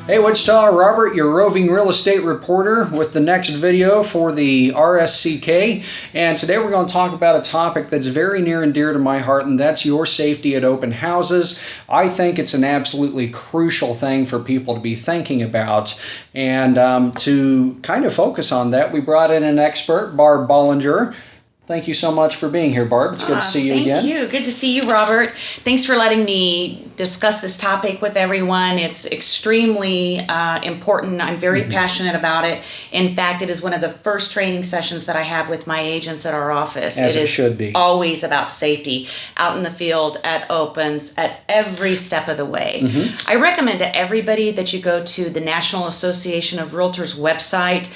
Hey Wichita, Robert, your roving real estate reporter with the next video for the RSCK. And today we're going to talk about a topic that's very near and dear to my heart, and that's your safety at open houses. I think it's an absolutely crucial thing for people to be thinking about. And to kind of focus on that, we brought in an expert, Barb Boulanger. Thank you so much for being here, Barb. It's good to see you again. Thank you. Good to see you, Robert. Thanks for letting me discuss this topic with everyone. It's extremely important. I'm very passionate about it. In fact, it is one of the first training sessions that I have with my agents at our office. As it should be. Always about safety, out in the field, at opens, at every step of the way. I recommend to everybody that you go to the National Association of Realtors website.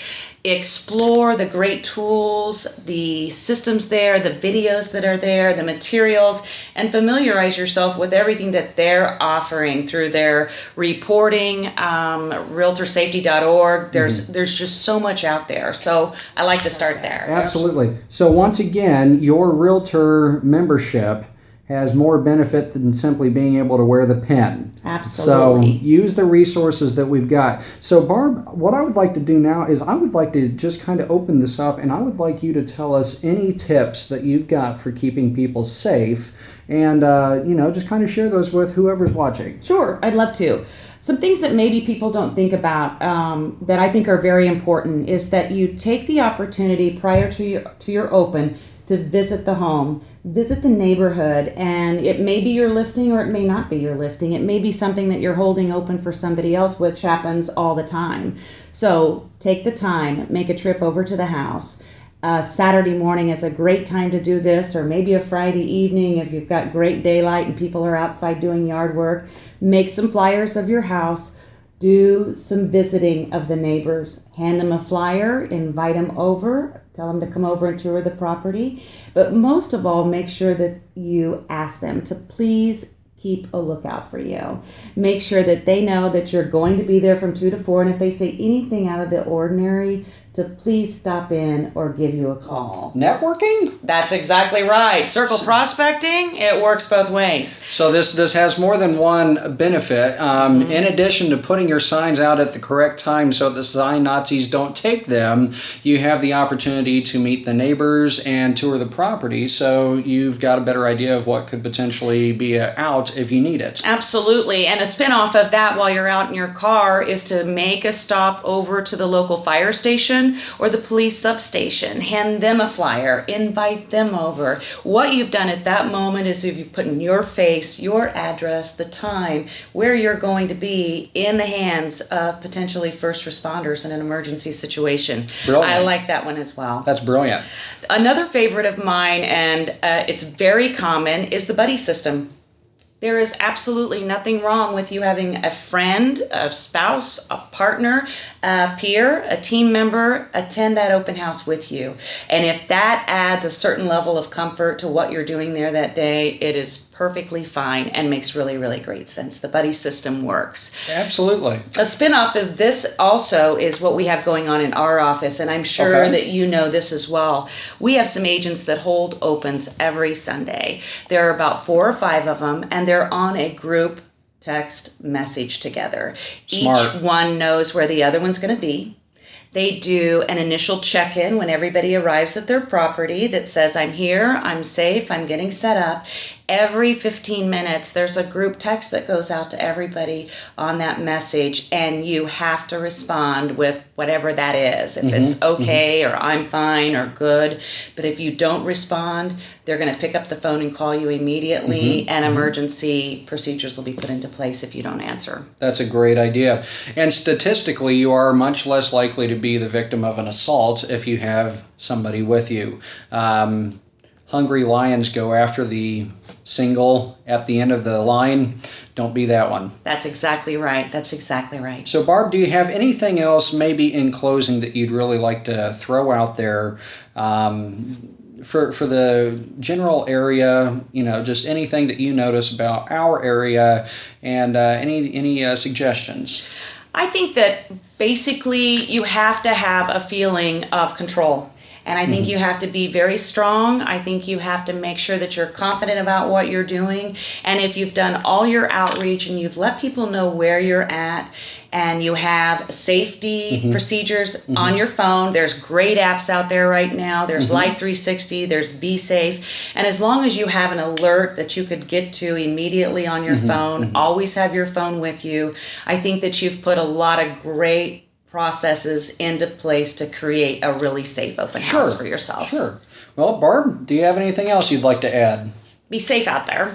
Explore the great tools, the systems there, the videos that are there, the materials, and familiarize yourself with everything that they're offering through their reporting, realtorsafety.org. There's just so much out there. So I like to start there. Absolutely. So once again, your realtor membership has more benefit than simply being able to wear the pin. Absolutely. So use the resources that we've got. So Barb, what I would like to do now is I would like to just kind of open this up, and I would like you to tell us any tips that you've got for keeping people safe, and just kind of share those with whoever's watching. Sure, I'd love to. Some things that maybe people don't think about that I think are very important is that you take the opportunity prior to your open to visit the home, visit the neighborhood, and it may be your listing or it may not be your listing. It may be something that you're holding open for somebody else, which happens all the time. So take the time, make a trip over to the house. Saturday morning is a great time to do this, or maybe a Friday evening if you've got great daylight and people are outside doing yard work. Make some flyers of your house. Do some visiting of the neighbors. Hand them a flyer, invite them over, tell them to come over and tour the property. But most of all, make sure that you ask them to please keep a lookout for you. Make sure that they know that you're going to be there from 2 to 4. And if they say anything out of the ordinary, to please stop in or give you a call. Networking? That's exactly right. Circle prospecting, it works both ways. So this has more than one benefit. In addition to putting your signs out at the correct time so the sign Nazis don't take them, you have the opportunity to meet the neighbors and tour the property, so you've got a better idea of what could potentially be out if you need it. Absolutely. And a spin-off of that while you're out in your car is to make a stop over to the local fire station or the police substation. Hand them a flyer, invite them over. What you've done at that moment is if you've put in your face, your address, the time, where you're going to be in the hands of potentially first responders in an emergency situation. Brilliant. I like that one as well. That's brilliant. Another favorite of mine, and it's very common, is the buddy system. There is absolutely nothing wrong with you having a friend, a spouse, a partner, a peer, a team member attend that open house with you. And if that adds a certain level of comfort to what you're doing there that day, it is perfectly fine and makes really, really great sense. The buddy system works. Absolutely. A spin-off of this also is what we have going on in our office, and I'm sure that you know this as well. We have some agents that hold opens every Sunday. There are about 4 or 5 of them, and they're on a group text message together. Smart. Each one knows where the other one's going to be. They do an initial check-in when everybody arrives at their property that says, I'm here, I'm safe, I'm getting set up. Every 15 minutes, there's a group text that goes out to everybody on that message, and you have to respond with whatever that is. If it's okay, or I'm fine, or good. But if you don't respond, they're going to pick up the phone and call you immediately, and emergency procedures will be put into place if you don't answer. That's a great idea. And statistically, you are much less likely to be the victim of an assault if you have somebody with you. Hungry lions go after the single at the end of the line. Don't be that one. That's exactly right. That's exactly right. So Barb, do you have anything else maybe in closing that you'd really like to throw out there for the general area, just anything that you notice about our area, and any suggestions? I think that basically you have to have a feeling of control. And I think you have to be very strong. I think you have to make sure that you're confident about what you're doing. And if you've done all your outreach and you've let people know where you're at, and you have safety procedures on your phone. There's great apps out there right now. There's Life 360, there's BSAFE. And as long as you have an alert that you could get to immediately on your phone, always have your phone with you, I think that you've put a lot of great processes into place to create a really safe open house for yourself. Sure. Well, Barb, do you have anything else you'd like to add? Be safe out there.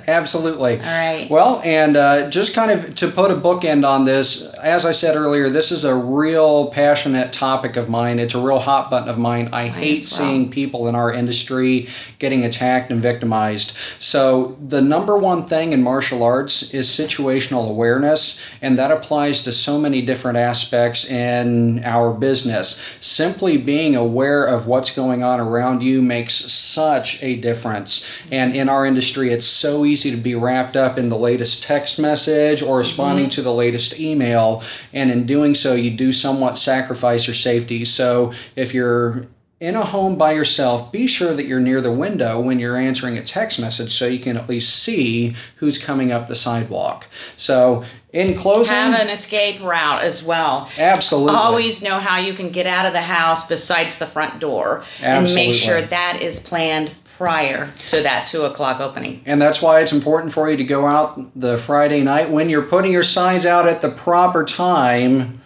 Absolutely. All right. Well, and just kind of to put a bookend on this, as I said earlier, this is a real passionate topic of mine. It's a real hot button of mine. I hate seeing people in our industry getting attacked and victimized. So the number one thing in martial arts is situational awareness, and that applies to so many different aspects in our business. Simply being aware of what's going on around you makes such a difference. And in our industry, it's so easy to be wrapped up in the latest text message or responding to the latest email. And in doing so, you do somewhat sacrifice your safety. So if you're in a home by yourself, be sure that you're near the window when you're answering a text message so you can at least see who's coming up the sidewalk. So in closing, have an escape route as well. Absolutely. Always know how you can get out of the house besides the front door. And make sure that is planned prior to that 2 o'clock opening. And that's why it's important for you to go out the Friday night when you're putting your signs out at the proper time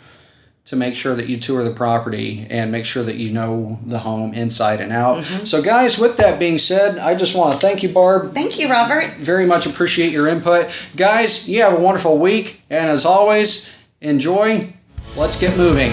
to make sure that you tour the property and make sure that you know the home inside and out. So guys, with that being said, I just want to thank you, Barb. Thank you, Robert. Very much appreciate your input. Guys, you have a wonderful week. And as always, enjoy. Let's get moving.